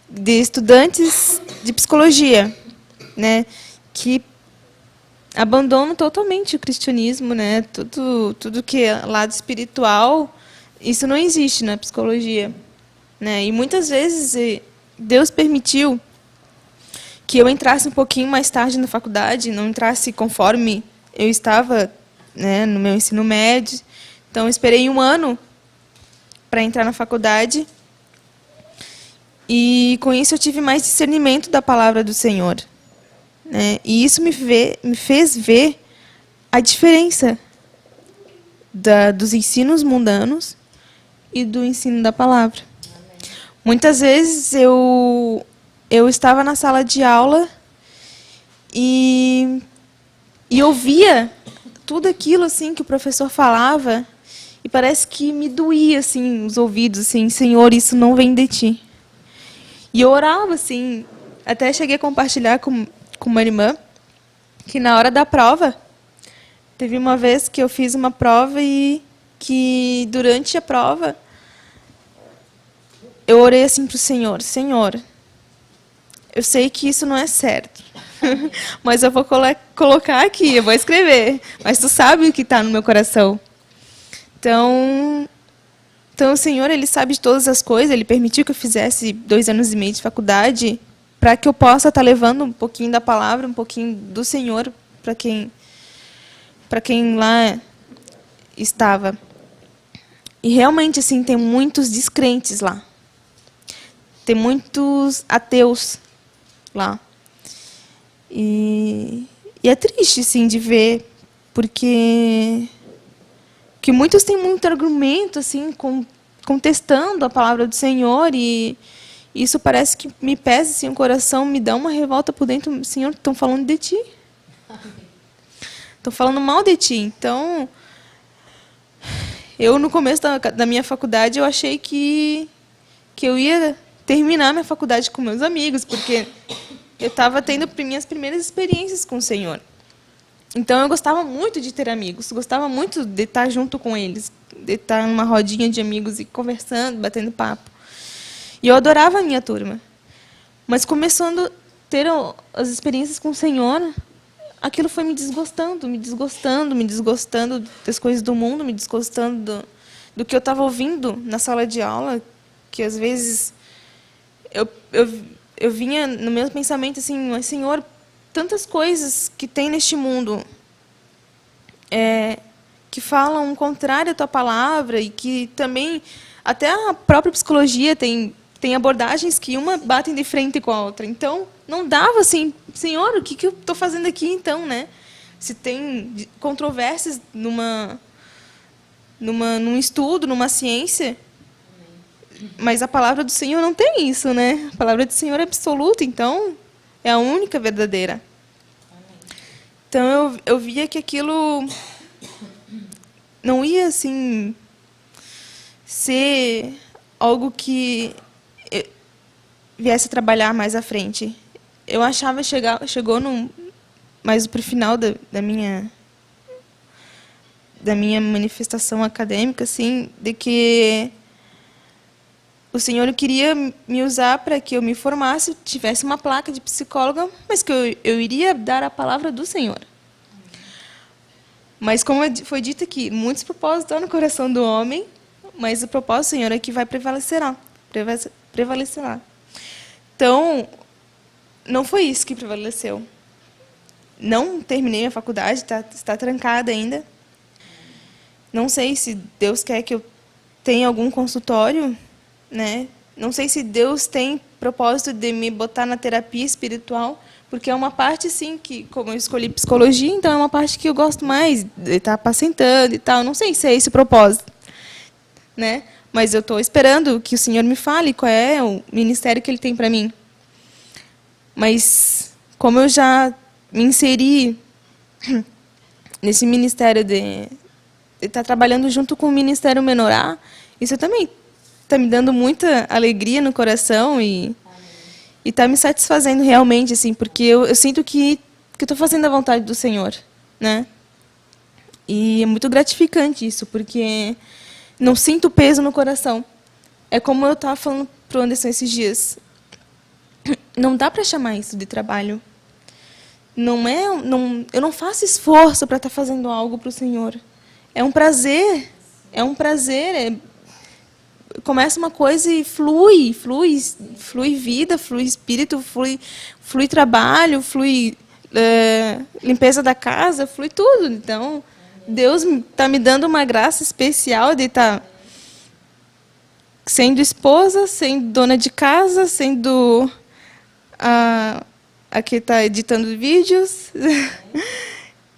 de estudantes de psicologia, né, que abandonam totalmente o cristianismo, né, tudo que é lado espiritual, isso não existe na psicologia, né, e muitas vezes Deus permitiu que eu entrasse um pouquinho mais tarde na faculdade, não entrasse conforme eu estava, né, no meu ensino médio. Então, eu esperei 1 ano para entrar na faculdade. E, com isso, eu tive mais discernimento da palavra do Senhor, né? E isso me fez ver a diferença dos ensinos mundanos e do ensino da palavra. Muitas vezes, eu estava na sala de aula e ouvia tudo aquilo assim que o professor falava e parece que me doía assim os ouvidos, assim, Senhor, isso não vem de ti. E eu orava assim, até cheguei a compartilhar com uma irmã que na hora da prova, teve uma vez que eu fiz uma prova e que durante a prova eu orei assim para o Senhor, Senhor, eu sei que isso não é certo, mas eu vou colocar aqui, eu vou escrever, mas tu sabe o que está no meu coração. Então, o Senhor, Ele sabe de todas as coisas, Ele permitiu que eu fizesse 2 anos e meio de faculdade para que eu possa estar levando um pouquinho da palavra, um pouquinho do Senhor para quem lá estava. E realmente, assim, tem muitos descrentes lá. Tem muitos ateus lá. E é triste, sim, de ver, porque muitos têm muito argumento, assim, contestando a palavra do Senhor, e isso parece que me pesa, assim, o coração, me dá uma revolta por dentro. Senhor, estão falando de ti. Estão falando mal de ti. Então, eu, no começo da minha faculdade, eu achei que eu ia terminar minha faculdade com meus amigos, porque eu estava tendo minhas primeiras experiências com o Senhor. Então, eu gostava muito de ter amigos, gostava muito de estar junto com eles, de estar numa rodinha de amigos e conversando, batendo papo. E eu adorava a minha turma. Mas, começando a ter as experiências com o Senhor, aquilo foi me desgostando das coisas do mundo, me desgostando do que eu estava ouvindo na sala de aula, que, às vezes, eu vinha no meu pensamento assim, mas, Senhor, tantas coisas que tem neste mundo que falam o contrário à tua palavra e que também até a própria psicologia tem abordagens que uma batem de frente com a outra. Então, não dava assim, Senhor, o que eu estou fazendo aqui então, né? se tem controvérsias num estudo, numa ciência, mas a palavra do Senhor não tem isso, né? A palavra do Senhor é absoluta, então é a única verdadeira. Então eu via que aquilo não ia assim ser algo que viesse a trabalhar mais à frente. Eu achava chegou mais para o final da minha manifestação acadêmica, assim, de que o Senhor queria me usar para que eu me formasse, tivesse uma placa de psicóloga, mas que eu iria dar a palavra do Senhor. Mas, como foi dito aqui, muitos propósitos estão no coração do homem, mas o propósito do Senhor é que vai prevalecerá. Então, não foi isso que prevaleceu. Não terminei a faculdade, está trancada ainda. Não sei se Deus quer que eu tenha algum consultório, né? Não sei se Deus tem propósito de me botar na terapia espiritual, porque é uma parte, sim, que, como eu escolhi psicologia, então é uma parte que eu gosto mais de estar apacentando e tal. Não sei se é esse o propósito, né? Mas eu estou esperando que o Senhor me fale qual é o ministério que Ele tem para mim. Mas, como eu já me inseri nesse ministério de estar trabalhando junto com o Ministério Menorá, isso também está me dando muita alegria no coração e está me satisfazendo realmente, assim, porque eu sinto que estou fazendo a vontade do Senhor, né? E é muito gratificante isso, porque não sinto peso no coração. É como eu estava falando para o Anderson esses dias. Não dá para chamar isso de trabalho. Eu não faço esforço para estar fazendo algo para o Senhor. É um prazer. É um prazer. Começa uma coisa e flui vida, flui espírito, flui trabalho, flui limpeza da casa, flui tudo. Então, Deus está me dando uma graça especial de estar sendo esposa, sendo dona de casa, sendo a que está editando vídeos.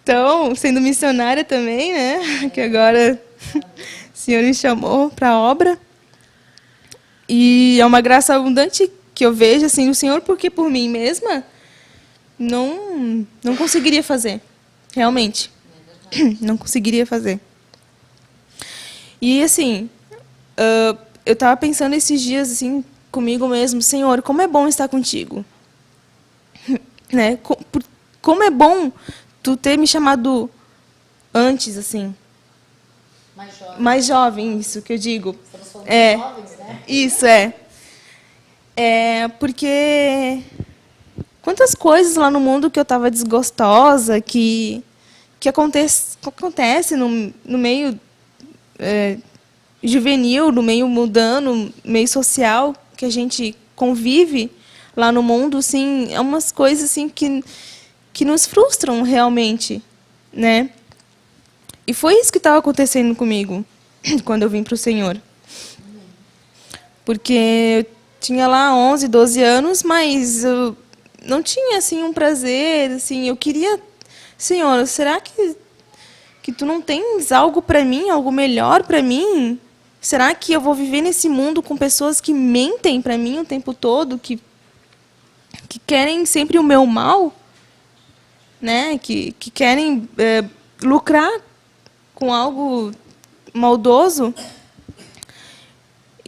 Então, sendo missionária também, né? Que agora o Senhor me chamou para a obra. E é uma graça abundante que eu vejo assim no Senhor, porque por mim mesma não conseguiria fazer, realmente. Não conseguiria fazer. E assim, eu estava pensando esses dias assim comigo mesmo, Senhor, como é bom estar contigo, né? Como é bom tu ter me chamado antes, assim. Mais jovem, isso que eu digo. Estamos falando de jovens, né? Isso, porque quantas coisas lá no mundo que eu estava desgostosa, que acontece no meio juvenil, no meio mundano, no meio social, que a gente convive lá no mundo, assim, é umas coisas assim que nos frustram realmente, né? E foi isso que estava acontecendo comigo quando eu vim para o Senhor. Porque eu tinha lá 11, 12 anos, mas eu não tinha assim um prazer, assim, eu queria, Senhor, será que tu não tens algo para mim, algo melhor para mim? Será que eu vou viver nesse mundo com pessoas que mentem para mim o tempo todo, que querem sempre o meu mal, né? Que querem lucrar com algo maldoso?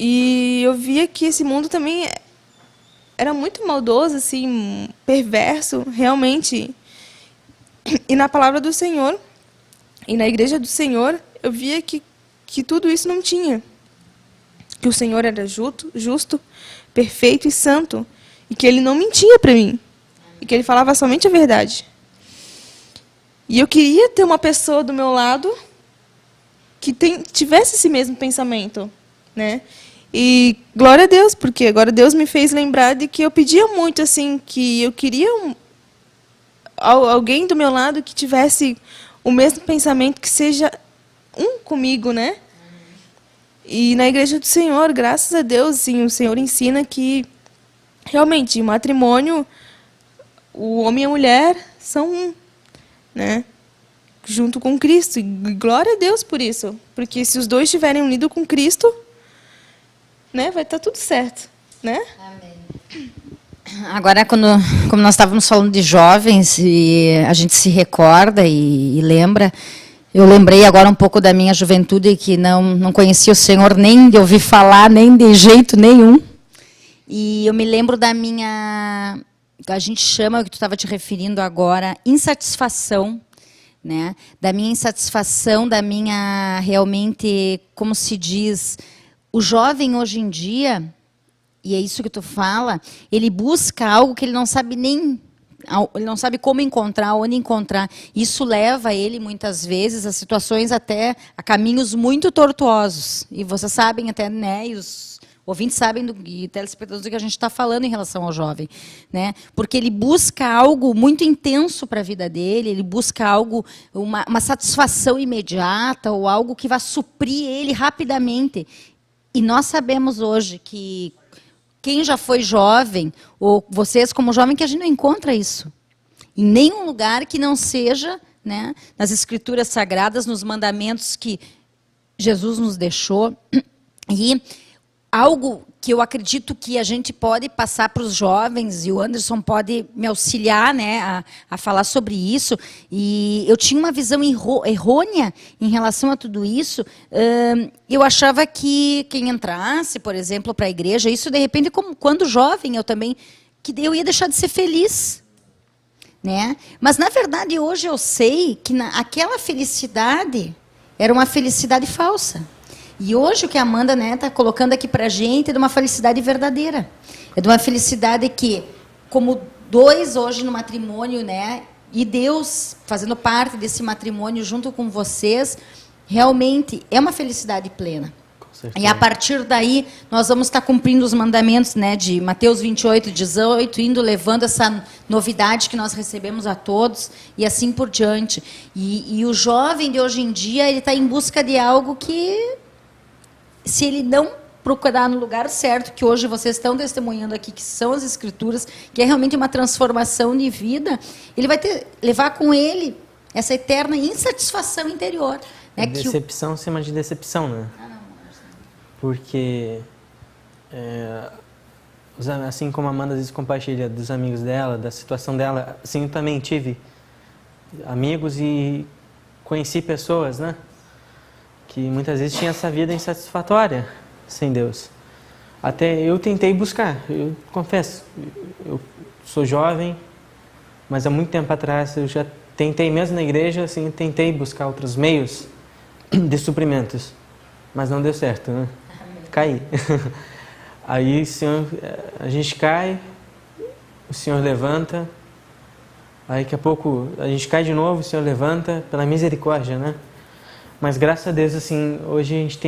E eu via que esse mundo também era muito maldoso, assim, perverso, realmente. E na palavra do Senhor, e na igreja do Senhor, eu via que tudo isso não tinha. Que o Senhor era justo, perfeito e santo. E que Ele não mentia para mim. E que Ele falava somente a verdade. E eu queria ter uma pessoa do meu lado que tivesse esse mesmo pensamento, né? E glória a Deus, porque agora Deus me fez lembrar de que eu pedia muito, assim, que eu queria alguém do meu lado que tivesse o mesmo pensamento, que seja um comigo, né? E na igreja do Senhor, graças a Deus, sim, o Senhor ensina que realmente, em matrimônio, o homem e a mulher são um, né? junto com Cristo. E glória a Deus por isso. Porque se os dois estiverem unidos com Cristo, né, vai estar tudo certo, né? Amém. Agora, como nós estávamos falando de jovens, e a gente se recorda e lembra, eu lembrei agora um pouco da minha juventude, que não conhecia o Senhor nem de ouvir falar, nem de jeito nenhum. E eu me lembro da minha, a gente chama, o que tu estava te referindo agora, insatisfação, né? Da minha insatisfação, da minha, realmente, como se diz, o jovem hoje em dia, e é isso que tu fala, ele busca algo que ele não sabe ele não sabe como encontrar, onde encontrar. Isso leva ele, muitas vezes, a situações até, a caminhos muito tortuosos. E vocês sabem até, né, e os ouvintes sabem, e telespectadores, do que a gente está falando em relação ao jovem. Né? Porque ele busca algo muito intenso para a vida dele, ele busca algo, uma satisfação imediata, ou algo que vai suprir ele rapidamente. E nós sabemos hoje que quem já foi jovem, ou vocês como jovem, que a gente não encontra isso. Em nenhum lugar que não seja, né, nas Escrituras Sagradas, nos mandamentos que Jesus nos deixou. E algo que eu acredito que a gente pode passar para os jovens, e o Anderson pode me auxiliar, né, a falar sobre isso, e eu tinha uma visão errônea em relação a tudo isso. Eu achava que quem entrasse, por exemplo, para a igreja, isso de repente, como quando jovem, eu também, que eu ia deixar de ser feliz. Né? Mas, na verdade, hoje eu sei que aquela felicidade era uma felicidade falsa. E hoje o que a Amanda está colocando aqui para a gente é de uma felicidade verdadeira. É de uma felicidade que, como dois hoje no matrimônio, né, e Deus fazendo parte desse matrimônio junto com vocês, realmente é uma felicidade plena. E a partir daí, nós vamos estar cumprindo os mandamentos, né, de Mateus 28, 18, indo levando essa novidade que nós recebemos a todos, e assim por diante. E o jovem de hoje em dia, ele está em busca de algo que, se ele não procurar no lugar certo, que hoje vocês estão testemunhando aqui, que são as Escrituras, que é realmente uma transformação de vida, ele vai levar com ele essa eterna insatisfação interior. Né? Decepção acima de decepção, né? Porque, assim como a Amanda às vezes compartilha dos amigos dela, da situação dela, assim eu também tive amigos e conheci pessoas, né, que muitas vezes tinham essa vida insatisfatória sem Deus. Até eu tentei buscar, eu confesso, eu sou jovem, mas há muito tempo atrás eu já tentei, mesmo na igreja, assim, tentei buscar outros meios de suprimentos, mas não deu certo, né? Caí. Aí a gente cai, o Senhor levanta, aí daqui a pouco a gente cai de novo, o Senhor levanta, pela misericórdia, né? Mas graças a Deus, assim, hoje a gente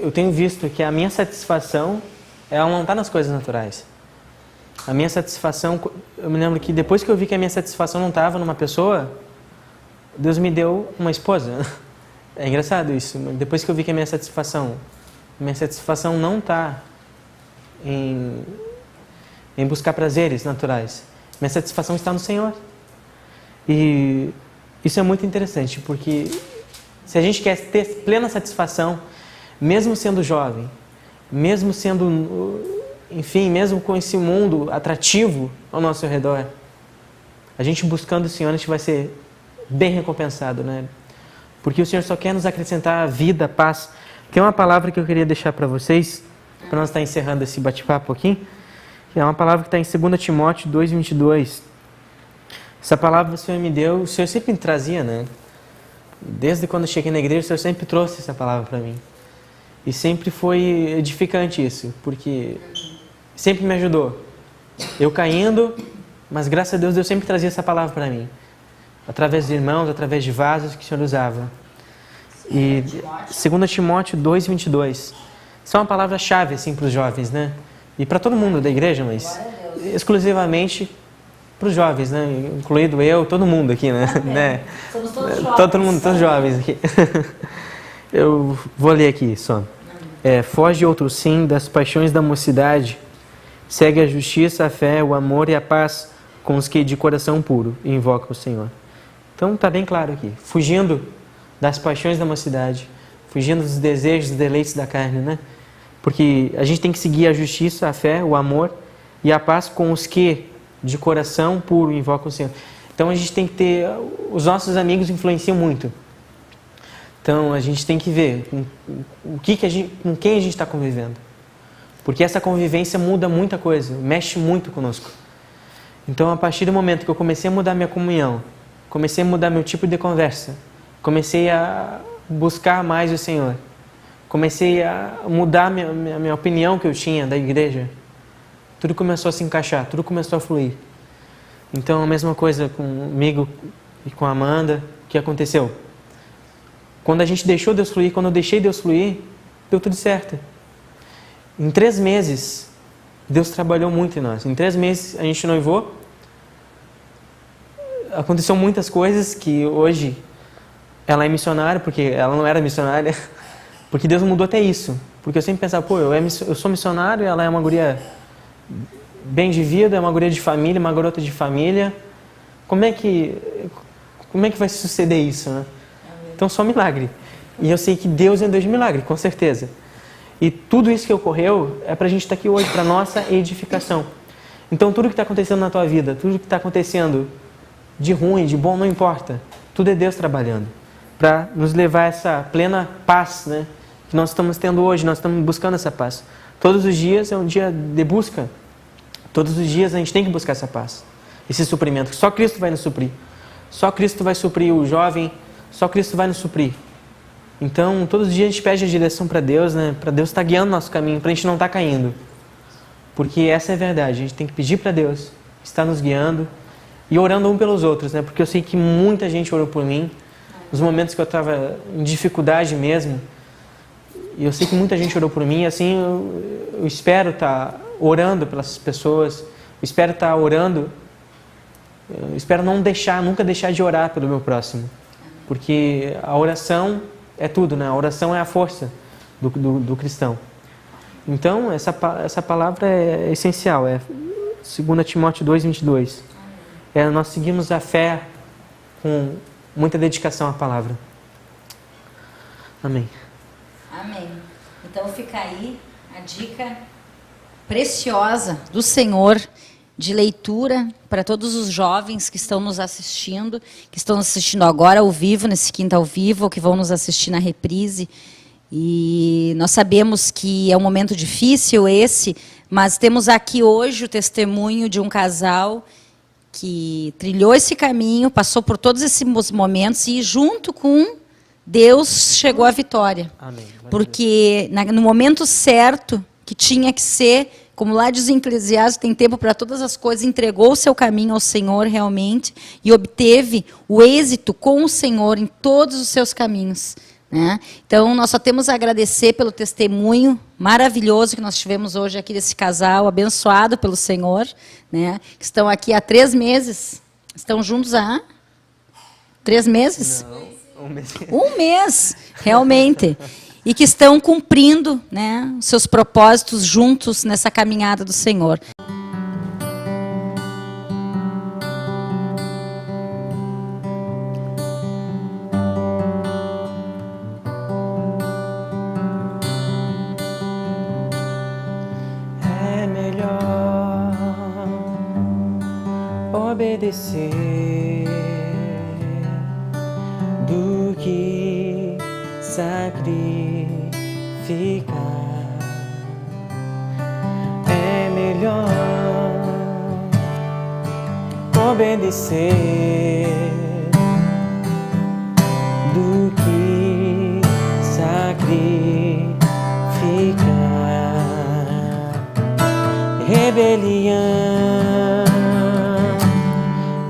eu tenho visto que a minha satisfação, ela não está nas coisas naturais. A minha satisfação, eu me lembro que depois que eu vi que a minha satisfação não estava numa pessoa, Deus me deu uma esposa. É engraçado isso, mas depois que eu vi que a minha satisfação não está em buscar prazeres naturais. Minha satisfação está no Senhor. E isso é muito interessante, porque se a gente quer ter plena satisfação, mesmo sendo jovem, mesmo sendo, enfim, mesmo com esse mundo atrativo ao nosso redor, a gente buscando o Senhor, a gente vai ser bem recompensado, né? Porque o Senhor só quer nos acrescentar vida, paz. Tem uma palavra que eu queria deixar para vocês, para nós estar encerrando esse bate-papo aqui, que é uma palavra que está em 2 Timóteo 2:22. Essa palavra o Senhor me deu, o Senhor sempre me trazia, né? Desde quando eu cheguei na igreja, o Senhor sempre trouxe essa palavra para mim. E sempre foi edificante isso, porque sempre me ajudou. Eu caindo, mas graças a Deus, Deus sempre trazia essa palavra para mim. Através de irmãos, através de vasos que o Senhor usava. E 2 Timóteo 2:22. Isso é uma palavra-chave assim, para os jovens, né? E para todo mundo da igreja, mas exclusivamente para os jovens, né? Incluído eu, todo mundo aqui, né? Somos todos jovens. Todo mundo, todos jovens aqui. Eu vou ler aqui só. Foge outro sim das paixões da mocidade. Segue a justiça, a fé, o amor e a paz com os que de coração puro invocam o Senhor. Então está bem claro aqui, fugindo das paixões da mocidade, fugindo dos desejos, dos deleites da carne, né? Porque a gente tem que seguir a justiça, a fé, o amor e a paz com os que de coração puro invocam o Senhor. Então a gente tem que ter, os nossos amigos influenciam muito. Então a gente tem que ver com quem a gente está convivendo. Porque essa convivência muda muita coisa, mexe muito conosco. Então a partir do momento que eu comecei a mudar minha comunhão, comecei a mudar meu tipo de conversa, comecei a buscar mais o Senhor, comecei a mudar minha opinião que eu tinha da igreja, tudo começou a se encaixar, tudo começou a fluir. Então a mesma coisa comigo e com a Amanda, o que aconteceu? Quando a gente deixou Deus fluir, quando eu deixei Deus fluir, deu tudo certo. Em 3 meses, Deus trabalhou muito em nós. Em 3 meses a gente noivou, aconteceu muitas coisas que hoje ela é missionária, porque ela não era missionária, porque Deus mudou até isso. Porque eu sempre pensava, pô, eu sou missionário, ela é uma guria bem de vida, é uma guria de família, uma garota de família. Como é que vai suceder isso, né? Então só milagre. E eu sei que Deus é um Deus de milagre, com certeza. E tudo isso que ocorreu é para a gente estar aqui hoje, para nossa edificação. Então tudo que está acontecendo na tua vida, tudo que está acontecendo de ruim, de bom, não importa. Tudo é Deus trabalhando para nos levar a essa plena paz, né, que nós estamos tendo hoje. Nós estamos buscando essa paz. Todos os dias é um dia de busca. Todos os dias a gente tem que buscar essa paz, esse suprimento. Só Cristo vai nos suprir. Só Cristo vai suprir o jovem. Só Cristo vai nos suprir. Então, todos os dias a gente pede a direção para Deus, né? Para Deus estar guiando nosso caminho, para a gente não estar caindo. Porque essa é a verdade. A gente tem que pedir para Deus estar nos guiando e orando um pelos outros, né? Porque eu sei que muita gente orou por mim, nos momentos que eu estava em dificuldade mesmo. E eu sei que muita gente orou por mim. E assim, eu espero estar orando pelas pessoas. Eu espero estar orando. Eu espero nunca deixar de orar pelo meu próximo. Porque a oração é tudo, né? A oração é a força do cristão. Então, essa palavra é essencial. É 2 Timóteo 2:22. Nós seguimos a fé com muita dedicação à palavra. Amém. Amém. Então fica aí a dica preciosa do Senhor de leitura para todos os jovens que estão nos assistindo, que estão nos assistindo agora ao vivo, nesse quinta ao vivo, ou que vão nos assistir na reprise. E nós sabemos que é um momento difícil esse, mas temos aqui hoje o testemunho de um casal que trilhou esse caminho, passou por todos esses momentos e junto com Deus chegou à vitória. Amém. Porque no momento certo, que tinha que ser, como lá diz o Eclesiastes, tem tempo para todas as coisas, entregou o seu caminho ao Senhor realmente e obteve o êxito com o Senhor em todos os seus caminhos, né? Então, nós só temos a agradecer pelo testemunho maravilhoso que nós tivemos hoje aqui desse casal, abençoado pelo Senhor, né? Que estão aqui há 3 meses. Estão juntos há 3 meses? Não, 1 mês. 1 mês, realmente. E que estão cumprindo, né, seus propósitos juntos nessa caminhada do Senhor. É melhor obedecer do que sacrificar. É melhor obedecer do que sacrificar. Rebelião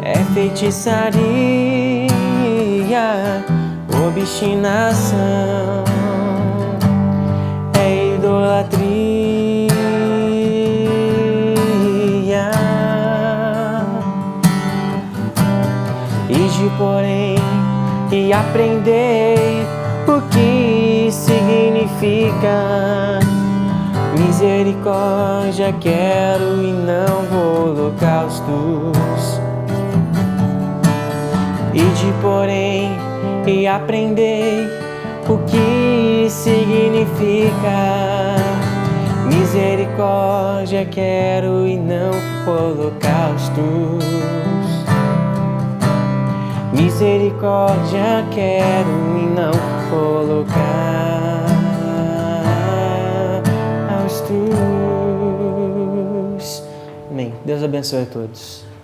é feitiçaria, obstinação é idolatria. Ide, porém, e aprendei o que significa misericórdia. Quero e não holocaustos. de porém e aprender o que significa. Misericórdia quero e não holocaustos. Misericórdia quero e não holocaustos. Amém. Deus abençoe a todos.